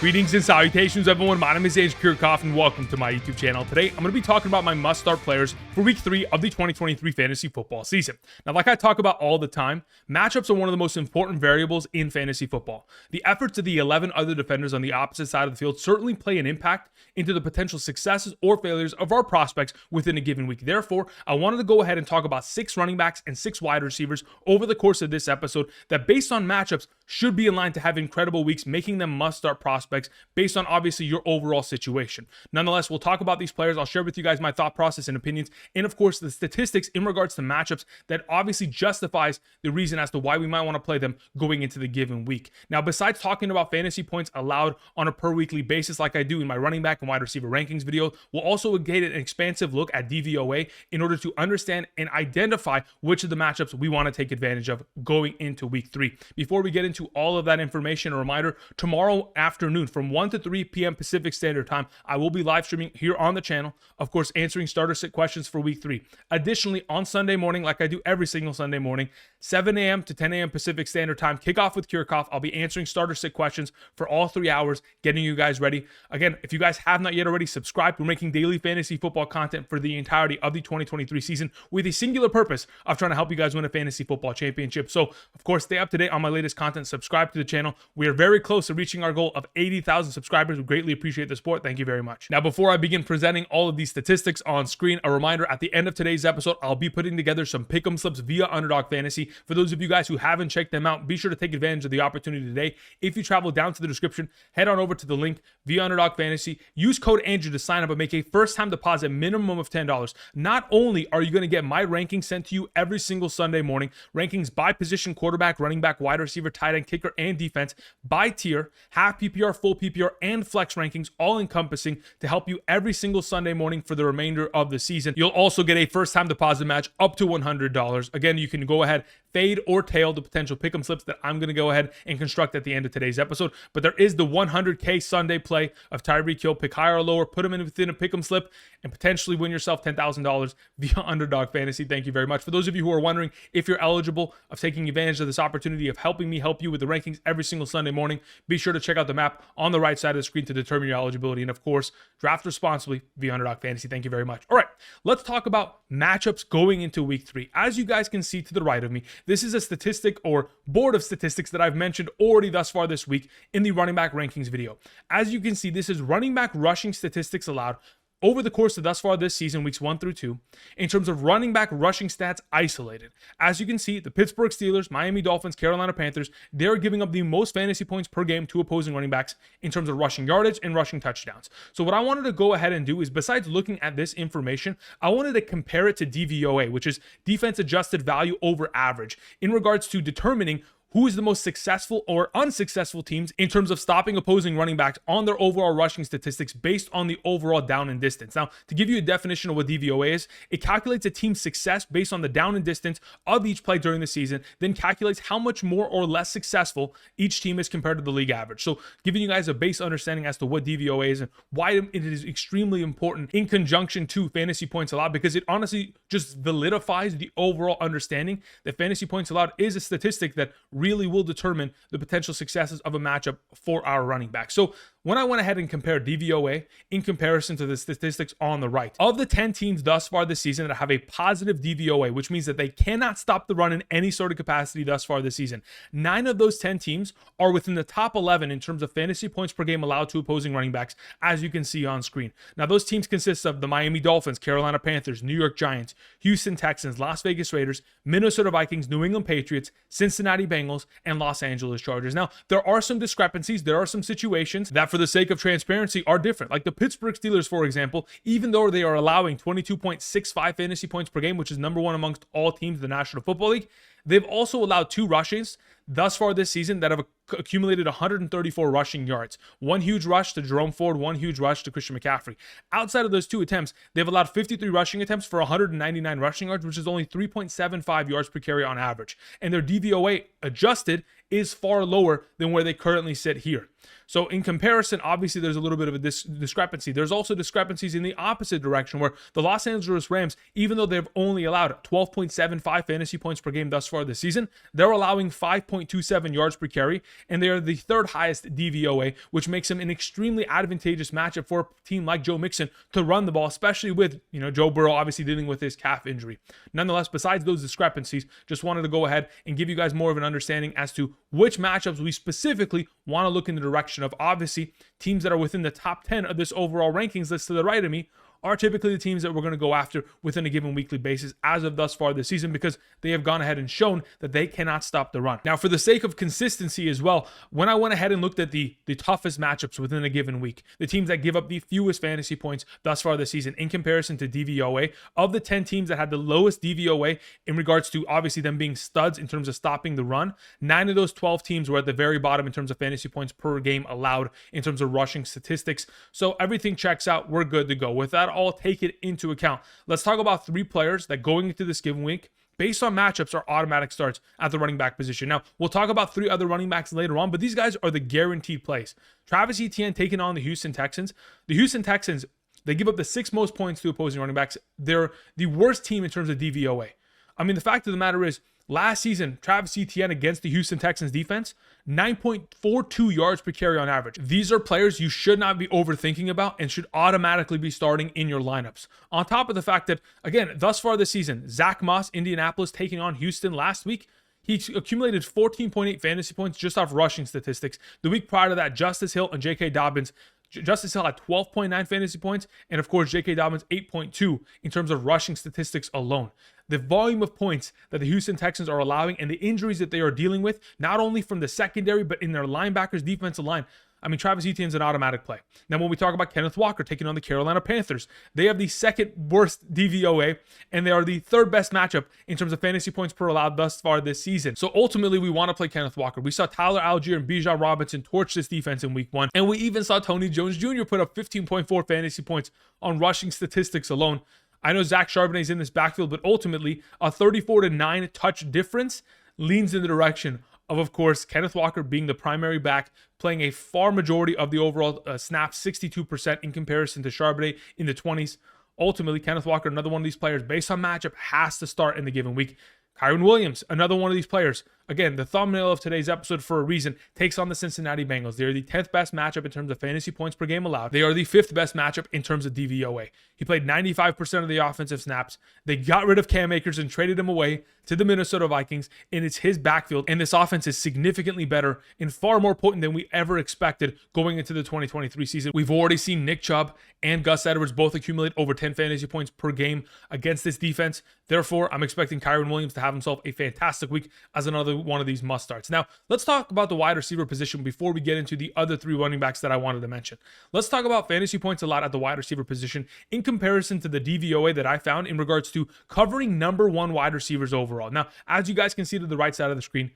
Greetings and salutations, everyone. My name is Kyren and welcome to my YouTube channel. Today, I'm going to be talking about my must-start players for Week 3 of the 2023 fantasy football season. Now, like I talk about all the time, matchups are one of the most important variables in fantasy football. The efforts of the 11 other defenders on the opposite side of the field certainly play an impact into the potential successes or failures of our prospects within a given week. Therefore, I wanted to go ahead and talk about 6 running backs and 6 wide receivers over the course of this episode that, based on matchups, should be in line to have incredible weeks, making them must-start prospects based on obviously your overall situation. Nonetheless, we'll talk about these players. I'll share with you guys my thought process and opinions, and of course the statistics in regards to matchups that obviously justifies the reason as to why we might want to play them going into the given week. Now, besides talking about fantasy points allowed on a per weekly basis like I do in my running back and wide receiver rankings video, we'll also get an expansive look at DVOA in order to understand and identify which of the matchups we want to take advantage of going into week 3. Before we get into all of that information, a reminder, tomorrow afternoon from 1 to 3 p.m. Pacific Standard Time, I will be live streaming here on the channel, of course, answering starter sit questions for week 3. Additionally, on Sunday morning, like I do every single Sunday morning, 7 a.m. to 10 a.m. Pacific Standard Time, kickoff with Kyren. I'll be answering starter sit questions for all 3 hours, getting you guys ready. Again, if you guys have not yet already subscribed, we're making daily fantasy football content for the entirety of the 2023 season with a singular purpose of trying to help you guys win a fantasy football championship. So, of course, stay up to date on my latest content. Subscribe to the channel. We are very close to reaching our goal of 80,000 subscribers. We greatly appreciate the support. Thank you very much. Now, before I begin presenting all of these statistics on screen, a reminder, at the end of today's episode, I'll be putting together some pick'em slips via Underdog Fantasy. For those of you guys who haven't checked them out, be sure to take advantage of the opportunity today. If you travel down to the description, head on over to the link via Underdog Fantasy. Use code Andrew to sign up and make a first-time deposit minimum of $10. Not only are you going to get my rankings sent to you every single Sunday morning, rankings by position, quarterback, running back, wide receiver, tight end, kicker, and defense, by tier, half PPR, full PPR, and flex rankings, all encompassing to help you every single Sunday morning for the remainder of the season. You'll also get a first-time deposit match up to $100. Again, you can go ahead, fade or tail the potential pick'em slips that I'm going to go ahead and construct at the end of today's episode. But there is the 100K Sunday play of Tyreek Hill, pick higher or lower, put him in within a pick'em slip, and potentially win yourself $10,000 via Underdog Fantasy. Thank you very much. For those of you who are wondering if you're eligible of taking advantage of this opportunity of helping me help you with the rankings every single Sunday morning, be sure to check out the map on the right side of the screen to determine your eligibility. And of course, draft responsibly via Underdog Fantasy. Thank you very much. All right, let's talk about matchups going into week 3. As you guys can see to the right of me, this is a statistic or board of statistics that I've mentioned already thus far this week in the running back rankings video. As you can see, this is running back rushing statistics allowed over the course of thus far this season, weeks 1 through 2, in terms of running back rushing stats isolated. As you can see, the Pittsburgh Steelers, Miami Dolphins, Carolina Panthers, they're giving up the most fantasy points per game to opposing running backs in terms of rushing yardage and rushing touchdowns. So what I wanted to go ahead and do is, besides looking at this information, I wanted to compare it to DVOA, which is defense adjusted value over average, in regards to determining who is the most successful or unsuccessful teams in terms of stopping opposing running backs on their overall rushing statistics based on the overall down and distance. Now, to give you a definition of what DVOA is, it calculates a team's success based on the down and distance of each play during the season, then calculates how much more or less successful each team is compared to the league average. So giving you guys a base understanding as to what DVOA is and why it is extremely important in conjunction to fantasy points allowed, because it honestly just validifies the overall understanding that fantasy points allowed is a statistic that really will determine the potential successes of a matchup for our running back. So when I went ahead and compared DVOA in comparison to the statistics on the right, of the 10 teams thus far this season that have a positive DVOA, which means that they cannot stop the run in any sort of capacity thus far this season, 9 of those 10 teams are within the top 11 in terms of fantasy points per game allowed to opposing running backs, as you can see on screen. Now, those teams consist of the Miami Dolphins, Carolina Panthers, New York Giants, Houston Texans, Las Vegas Raiders, Minnesota Vikings, New England Patriots, Cincinnati Bengals, and Los Angeles Chargers. Now, there are some discrepancies. There are some situations that, for the sake of transparency, are different. Like the Pittsburgh Steelers, for example, even though they are allowing 22.65 fantasy points per game, which is number 1 amongst all teams in the National Football League, they've also allowed 2 rushes thus far this season that have accumulated 134 rushing yards. 1 huge rush to Jerome Ford, 1 huge rush to Christian McCaffrey. Outside of those 2 attempts, they've allowed 53 rushing attempts for 199 rushing yards, which is only 3.75 yards per carry on average. And their DVOA adjusted is far lower than where they currently sit here. So in comparison, obviously there's a little bit of a discrepancy. There's also discrepancies in the opposite direction, where the Los Angeles Rams, even though they've only allowed 12.75 fantasy points per game thus far this season. They're allowing 5.27 yards per carry, and they are the third highest DVOA, which makes them an extremely advantageous matchup for a team like Joe Mixon to run the ball, especially with, Joe Burrow obviously dealing with his calf injury. Nonetheless, besides those discrepancies, just wanted to go ahead and give you guys more of an understanding as to which matchups we specifically want to look in the direction of. Obviously, teams that are within the top 10 of this overall rankings list to the right of me are typically the teams that we're going to go after within a given weekly basis as of thus far this season, because they have gone ahead and shown that they cannot stop the run. Now, for the sake of consistency as well, when I went ahead and looked at the toughest matchups within a given week, the teams that give up the fewest fantasy points thus far this season in comparison to DVOA, of the 10 teams that had the lowest DVOA in regards to obviously them being studs in terms of stopping the run, 9 of those 12 teams were at the very bottom in terms of fantasy points per game allowed in terms of rushing statistics. So everything checks out. We're good to go. With that all take it into account, let's talk about 3 players that going into this given week, based on matchups, are automatic starts at the running back position. Now, we'll talk about 3 other running backs later on, but these guys are the guaranteed plays. Travis Etienne taking on the Houston Texans. The Houston Texans, they give up the 6th most points to opposing running backs. They're the worst team in terms of DVOA. I mean, the fact of the matter is, last season, Travis Etienne against the Houston Texans defense, 9.42 yards per carry on average. These are players you should not be overthinking about and should automatically be starting in your lineups. On top of the fact that, again, thus far this season, Zach Moss, Indianapolis, taking on Houston last week, he accumulated 14.8 fantasy points just off rushing statistics. The week prior to that, Justice Hill and J.K. Dobbins, Justice Hill had 12.9 fantasy points, and of course, J.K. Dobbins 8.2 in terms of rushing statistics alone. The volume of points that the Houston Texans are allowing and the injuries that they are dealing with, not only from the secondary, but in their linebackers, defensive line. I mean, Travis Etienne's an automatic play. Now, when we talk about Kenneth Walker taking on the Carolina Panthers, they have the 2nd worst DVOA, and they are the 3rd best matchup in terms of fantasy points per allowed thus far this season. So ultimately, we want to play Kenneth Walker. We saw Tyler Algier and Bijan Robinson torch this defense in week 1, and we even saw Tony Jones Jr. put up 15.4 fantasy points on rushing statistics alone. I know Zach Charbonnet's in this backfield, but ultimately, a 34-9 touch difference leans in the direction of course, Kenneth Walker being the primary back, playing a far majority of the overall snaps, 62% in comparison to Charbonnet in the 20s. Ultimately, Kenneth Walker, another one of these players, based on matchup, has to start in the given week. Kyren Williams, another one of these players. Again, the thumbnail of today's episode for a reason, takes on the Cincinnati Bengals. They are the 10th best matchup in terms of fantasy points per game allowed. They are the 5th best matchup in terms of DVOA. He played 95% of the offensive snaps. They got rid of Cam Akers and traded him away to the Minnesota Vikings, and it's his backfield. And this offense is significantly better and far more potent than we ever expected going into the 2023 season. We've already seen Nick Chubb and Gus Edwards both accumulate over 10 fantasy points per game against this defense. Therefore, I'm expecting Kyren Williams to have himself a fantastic week as another one of these must starts. Now, let's talk about the wide receiver position before we get into the other 3 running backs that I wanted to mention. Let's talk about fantasy points allowed at the wide receiver position in comparison to the DVOA that I found in regards to covering number 1 wide receivers overall. Now, as you guys can see to the right side of the screen,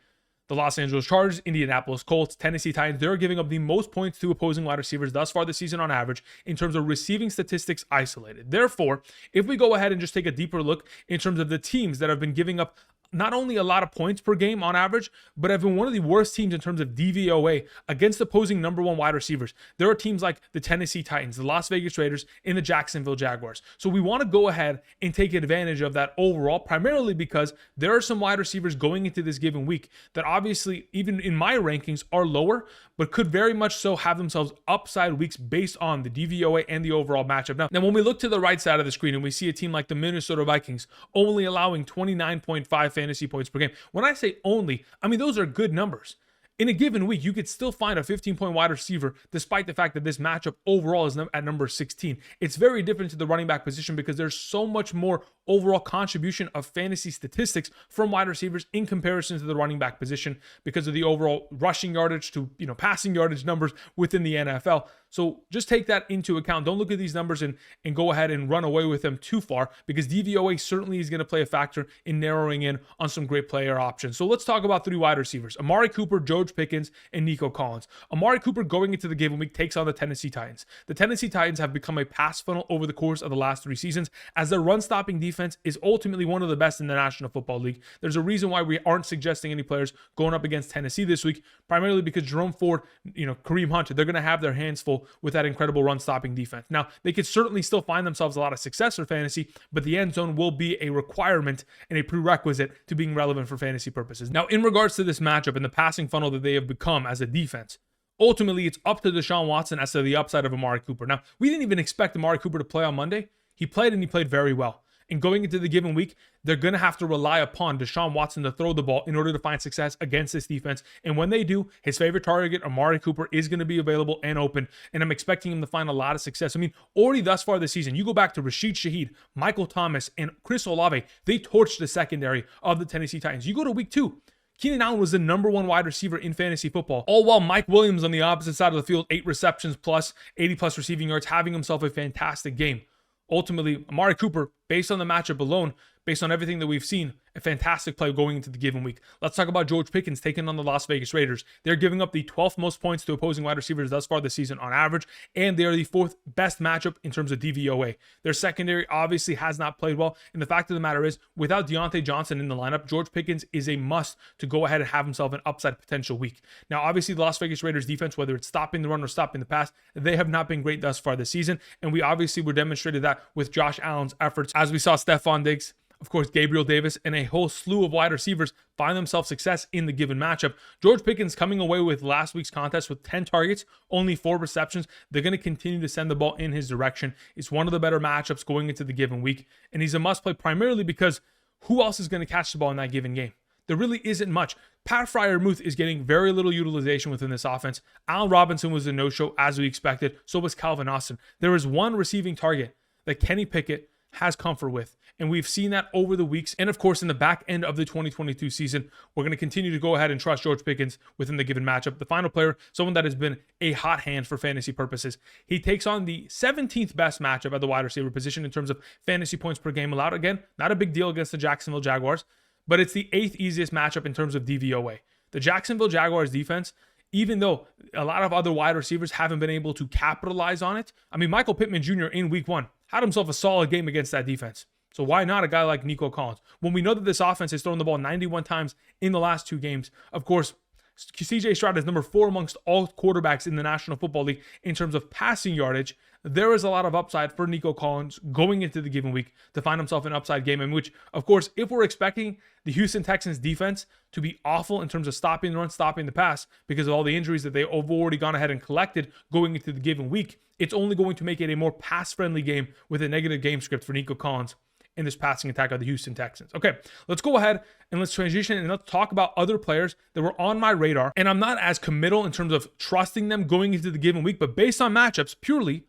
the Los Angeles Chargers, Indianapolis Colts, Tennessee Titans, they're giving up the most points to opposing wide receivers thus far this season on average in terms of receiving statistics isolated. Therefore, if we go ahead and just take a deeper look in terms of the teams that have been giving up not only a lot of points per game on average, but have been one of the worst teams in terms of DVOA against opposing number 1 wide receivers. There are teams like the Tennessee Titans, the Las Vegas Raiders, and the Jacksonville Jaguars. So we want to go ahead and take advantage of that overall, primarily because there are some wide receivers going into this given week that obviously, even in my rankings, are lower, but could very much so have themselves upside weeks based on the DVOA and the overall matchup. Now, when we look to the right side of the screen and we see a team like the Minnesota Vikings only allowing 29.5 fantasy points per game. When I say only, I mean those are good numbers. In a given week, you could still find a 15-point wide receiver despite the fact that this matchup overall is at number 16. It's very different to the running back position because there's so much more overall contribution of fantasy statistics from wide receivers in comparison to the running back position because of the overall rushing yardage to passing yardage numbers within the NFL. So just take that into account. Don't look at these numbers and go ahead and run away with them too far because DVOA certainly is going to play a factor in narrowing in on some great player options. So let's talk about 3 wide receivers: Amari Cooper, Pickens, and Nico Collins. Amari Cooper going into the given week takes on the Tennessee Titans. The Tennessee Titans have become a pass funnel over the course of the last 3 seasons as their run-stopping defense defense is ultimately one of the best in the National Football League. There's a reason why we aren't suggesting any players going up against Tennessee this week, primarily because Jerome Ford, Kareem Hunt, they're going to have their hands full with that incredible run-stopping defense. Now, they could certainly still find themselves a lot of success for fantasy, but the end zone will be a requirement and a prerequisite to being relevant for fantasy purposes. Now, in regards to this matchup and the passing funnel that they have become as a defense, ultimately, it's up to Deshaun Watson as to the upside of Amari Cooper. Now, we didn't even expect Amari Cooper to play on Monday. He played, and he played very well. And going into the given week, they're going to have to rely upon Deshaun Watson to throw the ball in order to find success against this defense. And when they do, his favorite target, Amari Cooper, is going to be available and open. And I'm expecting him to find a lot of success. I mean, already thus far this season, you go back to Rashid Shaheed, Michael Thomas, and Chris Olave. They torched the secondary of the Tennessee Titans. You go to week 2. Keenan Allen was the number 1 wide receiver in fantasy football, all while Mike Williams on the opposite side of the field, 8 receptions plus, 80 plus receiving yards, having himself a fantastic game. Ultimately, Amari Cooper, based on the matchup alone, based on everything that we've seen, a fantastic play going into the given week. Let's talk about George Pickens taking on the Las Vegas Raiders. They're giving up the 12th most points to opposing wide receivers thus far this season on average, and they are the 4th best matchup in terms of DVOA. Their secondary obviously has not played well, and the fact of the matter is, without Deontay Johnson in the lineup, George Pickens is a must to go ahead and have himself an upside potential week. Now, obviously, the Las Vegas Raiders defense, whether it's stopping the run or stopping the pass, they have not been great thus far this season, and we obviously were demonstrated that with Josh Allen's efforts, as we saw Stephon Diggs, of course, Gabriel Davis, and a whole slew of wide receivers find themselves success in the given matchup. George Pickens coming away with last week's contest with 10 targets, only 4 receptions. They're going to continue to send the ball in his direction. It's one of the better matchups going into the given week, and he's a must-play primarily because who else is going to catch the ball in that given game? There really isn't much. Pat Freiermuth is getting very little utilization within this offense. Allen Robinson was a no-show as we expected. So was Calvin Austin. There is one receiving target that Kenny Pickett has comfort with, and we've seen that over the weeks. And of course, in the back end of the 2022 season, we're going to continue to go ahead and trust George Pickens within the given matchup. The final player, someone that has been a hot hand for fantasy purposes. He takes on the 17th best matchup at the wide receiver position in terms of fantasy points per game allowed. Again, not a big deal against the Jacksonville Jaguars, but it's the 8th easiest matchup in terms of DVOA. The Jacksonville Jaguars defense, even though a lot of other wide receivers haven't been able to capitalize on it. I mean, Michael Pittman Jr. in week 1 had himself a solid game against that defense. So why not a guy like Nico Collins? When we know that this offense has thrown the ball 91 times in the last 2 games, of course, CJ Stroud is number 4 amongst all quarterbacks in the National Football League in terms of passing yardage. There is a lot of upside for Nico Collins going into the given week to find himself an upside game, in which, of course, if we're expecting the Houston Texans defense to be awful in terms of stopping the run, stopping the pass, because of all the injuries that they've already gone ahead and collected going into the given week, it's only going to make it a more pass-friendly game with a negative game script for Nico Collins in this passing attack of the Houston Texans. Okay, let's go ahead and let's transition and let's talk about other players that were on my radar. And I'm not as committal in terms of trusting them going into the given week, but based on matchups, purely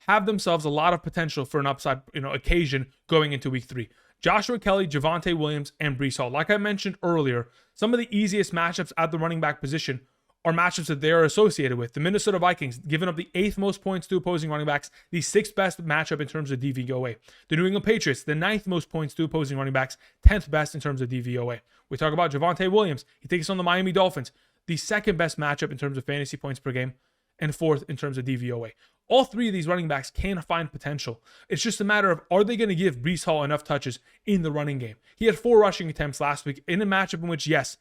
have themselves a lot of potential for an upside, occasion going into week 3. Joshua Kelley, Javonte Williams, and Breece Hall. Like I mentioned earlier, some of the easiest matchups at the running back position are matchups that they are associated with. The Minnesota Vikings giving up the 8th most points to opposing running backs, the 6th best matchup in terms of DVOA. The New England Patriots, the 9th most points to opposing running backs, 10th best in terms of DVOA. We talk about Javonte Williams. He takes on the Miami Dolphins, the 2nd best matchup in terms of fantasy points per game, and 4th in terms of DVOA. All 3 of these running backs can find potential. It's just a matter of, are they going to give Breece Hall enough touches in the running game? He had 4 rushing attempts last week in a matchup in which, yes,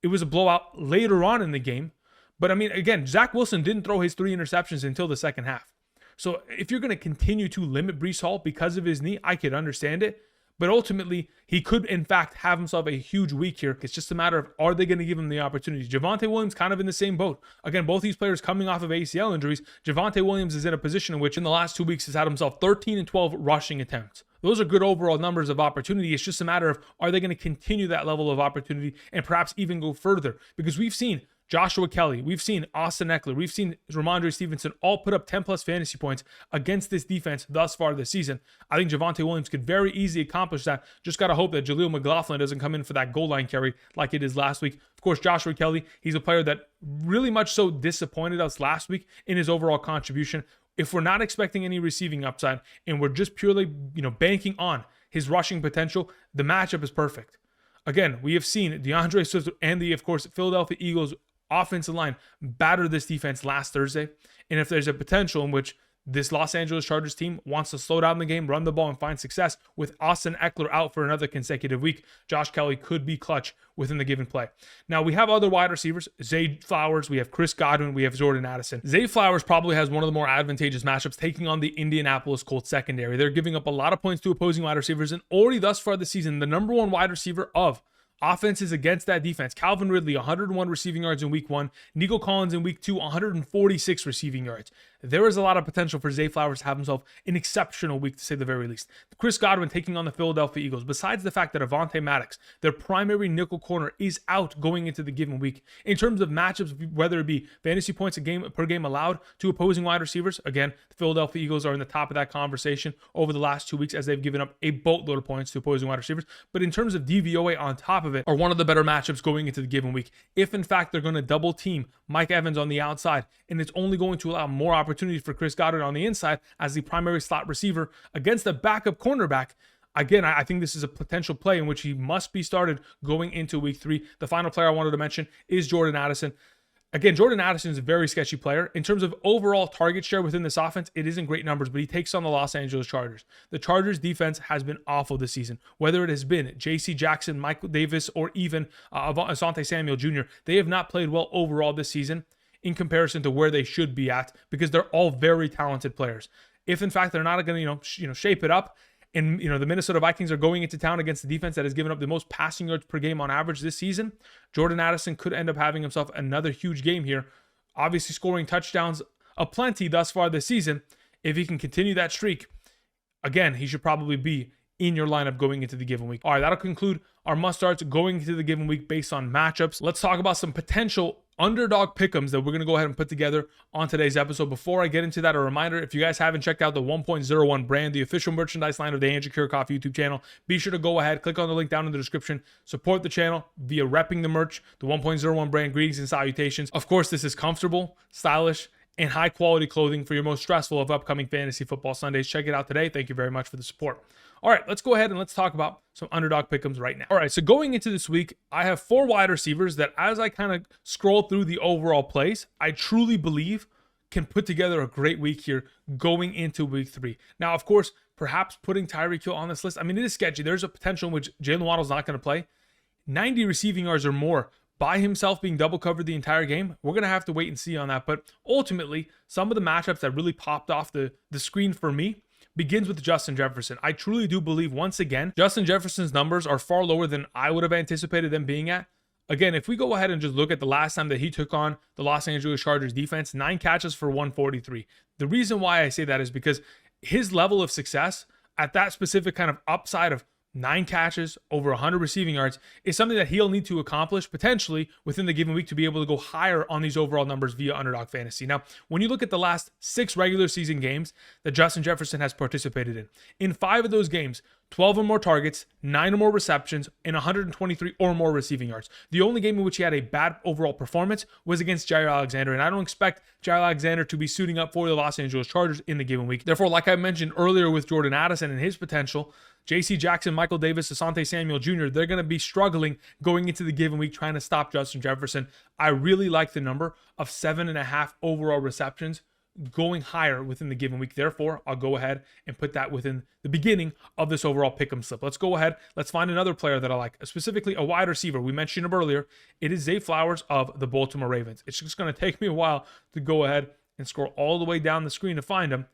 it was a blowout later on in the game. But I mean, again, Zach Wilson didn't throw his 3 interceptions until the second half. So if you're going to continue to limit Breece Hall because of his knee, I could understand it. But ultimately, he could, in fact, have himself a huge week here. It's just a matter of, are they going to give him the opportunity? Javonte Williams kind of in the same boat. Again, both these players coming off of ACL injuries. Javonte Williams is in a position in which in the last 2 weeks has had himself 13 and 12 rushing attempts. Those are good overall numbers of opportunity. It's just a matter of, are they going to continue that level of opportunity and perhaps even go further? Because we've seen Joshua Kelley, we've seen Austin Eckler, we've seen Ramondre Stevenson all put up 10 plus fantasy points against this defense thus far this season. I think Javonte Williams could very easily accomplish that. Just got to hope that Jaleel McLaughlin doesn't come in for that goal line carry like it is last week. Of course, Joshua Kelley, he's a player that really much so disappointed us last week in his overall contribution. If we're not expecting any receiving upside and we're just purely, banking on his rushing potential, the matchup is perfect. Again, we have seen DeAndre Swift and the, of course, Philadelphia Eagles offensive line batter this defense last Thursday. And if there's a potential in which This Los Angeles Chargers team wants to slow down the game, run the ball, and find success. With Austin Eckler out for another consecutive week, Josh Kelley could be clutch within the given play. Now, we have other wide receivers. Zay Flowers, we have Chris Godwin, we have Jordan Addison. Zay Flowers probably has one of the more advantageous matchups taking on the Indianapolis Colts secondary. They're giving up a lot of points to opposing wide receivers, and already thus far this season, the number one wide receiver of offenses against that defense. Calvin Ridley, 101 receiving yards in week 1. Nico Collins in week 2, 146 receiving yards. There is a lot of potential for Zay Flowers to have himself an exceptional week, to say the very least. Chris Godwin taking on the Philadelphia Eagles. Besides the fact that Avonte Maddox, their primary nickel corner, is out going into the given week. In terms of matchups, whether it be fantasy points per game allowed to opposing wide receivers, again, the Philadelphia Eagles are in the top of that conversation over the last 2 weeks as they've given up a boatload of points to opposing wide receivers. But in terms of DVOA on top of it, are one of the better matchups going into the given week. If in fact they're going to double team Mike Evans on the outside, and it's only going to allow more opportunities for Chris Godwin on the inside as the primary slot receiver against a backup cornerback, again, I think this is a potential play in which he must be started going into week 3. The final player I wanted to mention is Jordan Addison. Again, Jordan Addison is a very sketchy player. In terms of overall target share within this offense, it isn't great numbers, but he takes on the Los Angeles Chargers. The Chargers defense has been awful this season. Whether it has been J.C. Jackson, Michael Davis, or even Asante Samuel Jr., they have not played well overall this season in comparison to where they should be at, because they're all very talented players. If in fact they're not going to shape it up, and the Minnesota Vikings are going into town against the defense that has given up the most passing yards per game on average this season, Jordan Addison could end up having himself another huge game here. Obviously scoring touchdowns aplenty thus far this season. If he can continue that streak, again, he should probably be in your lineup going into the given week. All right, that'll conclude our must-starts going into the given week based on matchups. Let's talk about some potential Underdog Pick'ems that we're going to go ahead and put together on today's episode. Before I get into that, a reminder, if you guys haven't checked out the 1.01 brand, the official merchandise line of the Andrew Kirchhoff YouTube channel, be sure to go ahead, click on the link down in the description, support the channel via repping the merch, the 1.01 brand. Greetings and salutations. Of course, this is comfortable, stylish, and high quality clothing for your most stressful of upcoming fantasy football Sundays. Check it out today. Thank you very much for the support. All right, let's go ahead and let's talk about some Underdog Pick'ems right now. All right, so going into this week, I have 4 wide receivers that, as I kind of scroll through the overall plays, I truly believe can put together a great week here going into week 3. Now, of course, perhaps putting Tyreek Hill on this list, I mean, it is sketchy. There's a potential in which Jalen Waddle's not going to play. 90 receiving yards or more by himself being double covered the entire game. We're going to have to wait and see on that. But ultimately, some of the matchups that really popped off the screen for me begins with Justin Jefferson. I truly do believe, once again, Justin Jefferson's numbers are far lower than I would have anticipated them being at. Again, if we go ahead and just look at the last time that he took on the Los Angeles Chargers defense, 9 catches for 143. The reason why I say that is because his level of success at that specific kind of upside of 9 catches, over 100 receiving yards, is something that he'll need to accomplish potentially within the given week to be able to go higher on these overall numbers via Underdog Fantasy. Now, when you look at the last 6 regular season games that Justin Jefferson has participated in 5 of those games, 12 or more targets, 9 or more receptions, and 123 or more receiving yards. The only game in which he had a bad overall performance was against Jair Alexander, and I don't expect Jair Alexander to be suiting up for the Los Angeles Chargers in the given week. Therefore, like I mentioned earlier with Jordan Addison and his potential, J.C. Jackson, Michael Davis, Asante Samuel Jr., they're going to be struggling going into the given week trying to stop Justin Jefferson. I really like the number of 7.5 overall receptions going higher within the given week. Therefore, I'll go ahead and put that within the beginning of this overall pick'em slip. Let's go ahead. Let's find another player that I like, specifically a wide receiver. We mentioned him earlier. It is Zay Flowers of the Baltimore Ravens. It's just going to take me a while to go ahead and scroll all the way down the screen to find him.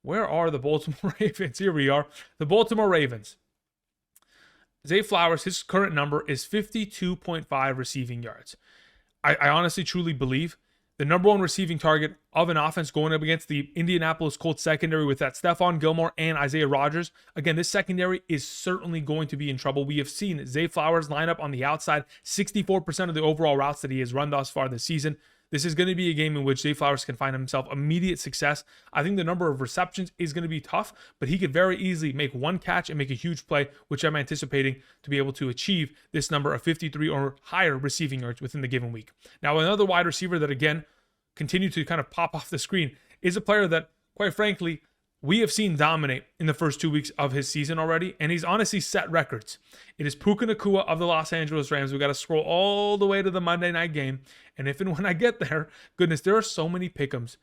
Where are the Baltimore Ravens? Here we are. The Baltimore Ravens. Zay Flowers, his current number is 52.5 receiving yards. I honestly, truly believe the number one receiving target of an offense going up against the Indianapolis Colts secondary with that Stephon Gilmore and Isaiah Rodgers. Again, this secondary is certainly going to be in trouble. We have seen Zay Flowers line up on the outside 64% of the overall routes that he has run thus far this season. This is going to be a game in which Zay Flowers can find himself immediate success. I think the number of receptions is going to be tough, but he could very easily make one catch and make a huge play, which I'm anticipating to be able to achieve this number of 53 or higher receiving yards within the given week. Now, another wide receiver that, again, continue to kind of pop off the screen is a player that, quite frankly, we have seen dominate in the first 2 weeks of his season already, and he's honestly set records. It is Puka Nacua of the Los Angeles Rams. We've got to scroll all the way to the Monday night game, and if and when I get there, goodness, there are so many pick'ems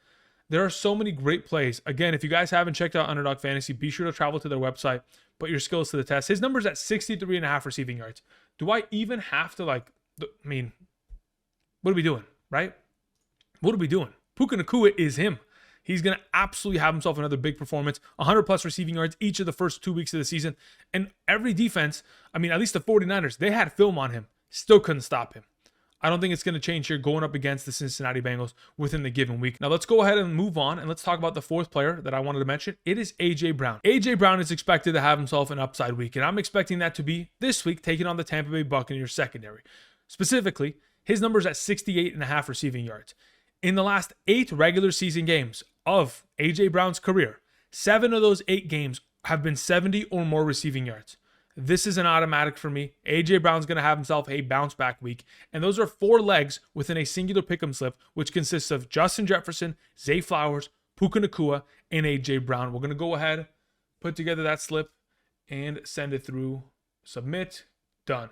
There are so many great plays. Again, if you guys haven't checked out Underdog Fantasy, be sure to travel to their website, put your skills to the test. His number's at 63.5 receiving yards. Do I even have to what are we doing, right? What are we doing? Puka Nacua is him. He's going to absolutely have himself another big performance, 100 plus receiving yards each of the first 2 weeks of the season. And every defense, at least the 49ers, they had film on him. Still couldn't stop him. I don't think it's going to change here going up against the Cincinnati Bengals within the given week. Now let's go ahead and move on, and let's talk about the fourth player that I wanted to mention. It is A.J. Brown. A.J. Brown is expected to have himself an upside week, and I'm expecting that to be this week, taking on the Tampa Bay Buccaneers secondary. Specifically, his number's at 68.5 receiving yards. In the last 8 regular season games of A.J. Brown's career, 7 of those 8 games have been 70 or more receiving yards. This is an automatic for me. A.J. Brown's going to have himself a bounce back week. And those are 4 legs within a singular pick'em slip, which consists of Justin Jefferson, Zay Flowers, Puka Nacua, and A.J. Brown. We're going to go ahead, put together that slip, and send it through. Submit. Done.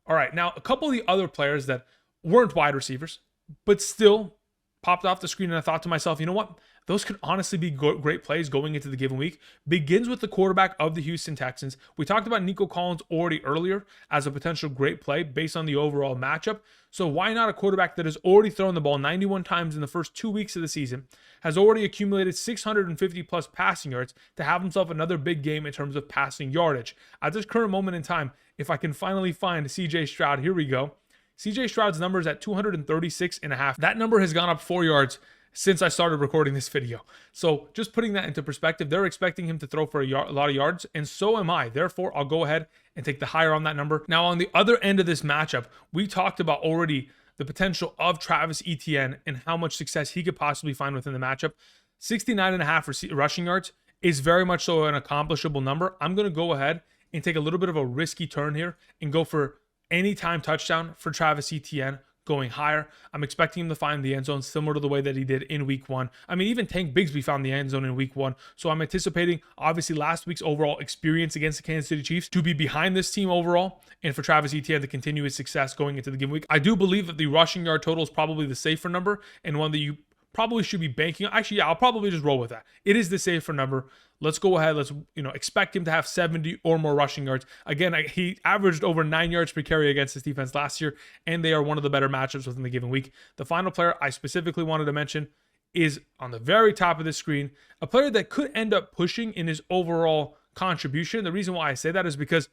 All right. Now, a couple of the other players that weren't wide receivers, but still popped off the screen, and I thought to myself, you know what? Those could honestly be great plays going into the given week. Begins with the quarterback of the Houston Texans. We talked about Nico Collins already earlier as a potential great play based on the overall matchup. So why not a quarterback that has already thrown the ball 91 times in the first 2 weeks of the season, has already accumulated 650 plus passing yards to have himself another big game in terms of passing yardage. At this current moment in time, if I can finally find CJ Stroud, here we go. CJ Stroud's number is at 236.5. That number has gone up 4 yards since I started recording this video. So just putting that into perspective, they're expecting him to throw for a lot of yards, and so am I. Therefore, I'll go ahead and take the higher on that number. Now, on the other end of this matchup, we talked about already the potential of Travis Etienne and how much success he could possibly find within the matchup. 69.5 rushing yards is very much so an accomplishable number. I'm going to go ahead and take a little bit of a risky turn here and go for anytime touchdown for Travis Etienne, going higher. I'm expecting him to find the end zone similar to the way that he did in week 1. Even Tank Bigsby found the end zone in week 1. So I'm anticipating, obviously, last week's overall experience against the Kansas City Chiefs to be behind this team overall, and for Travis Etienne to continue his success going into the given week. I do believe that the rushing yard total is probably the safer number, and one that you probably should be banking. Actually, yeah, I'll probably just roll with that. It is the safer number. Let's go ahead. Let's expect him to have 70 or more rushing yards. Again, he averaged over 9 yards per carry against this defense last year, and they are one of the better matchups within the given week. The final player I specifically wanted to mention is on the very top of the screen, a player that could end up pushing in his overall contribution. The reason why I say that is because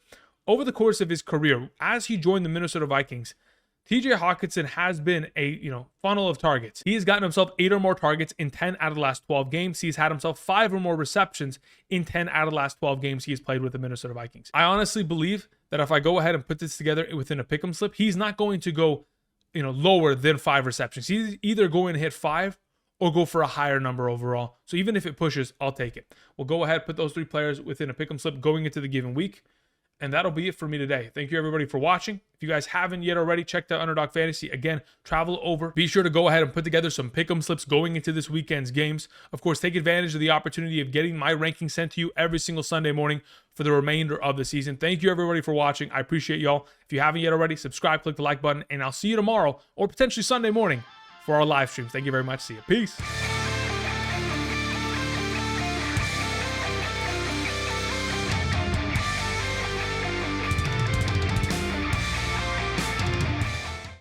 over the course of his career, as he joined the Minnesota Vikings, TJ Hawkinson has been a funnel of targets. He has gotten himself 8 or more targets in 10 out of the last 12 games. He's had himself 5 or more receptions in 10 out of the last 12 games he has played with the Minnesota Vikings. I honestly believe that if I go ahead and put this together within a pick'em slip, he's not going to go lower than 5 receptions. He's either going to hit 5 or go for a higher number overall. So even if it pushes, I'll take it. We'll go ahead, put those 3 players within a pick'em slip going into the given week. And that'll be it for me today. Thank you, everybody, for watching. If you guys haven't yet already checked out Underdog Fantasy, again, travel over. Be sure to go ahead and put together some pick'em slips going into this weekend's games. Of course, take advantage of the opportunity of getting my ranking sent to you every single Sunday morning for the remainder of the season. Thank you, everybody, for watching. I appreciate y'all. If you haven't yet already, subscribe, click the like button, and I'll see you tomorrow or potentially Sunday morning for our live streams. Thank you very much. See you. Peace.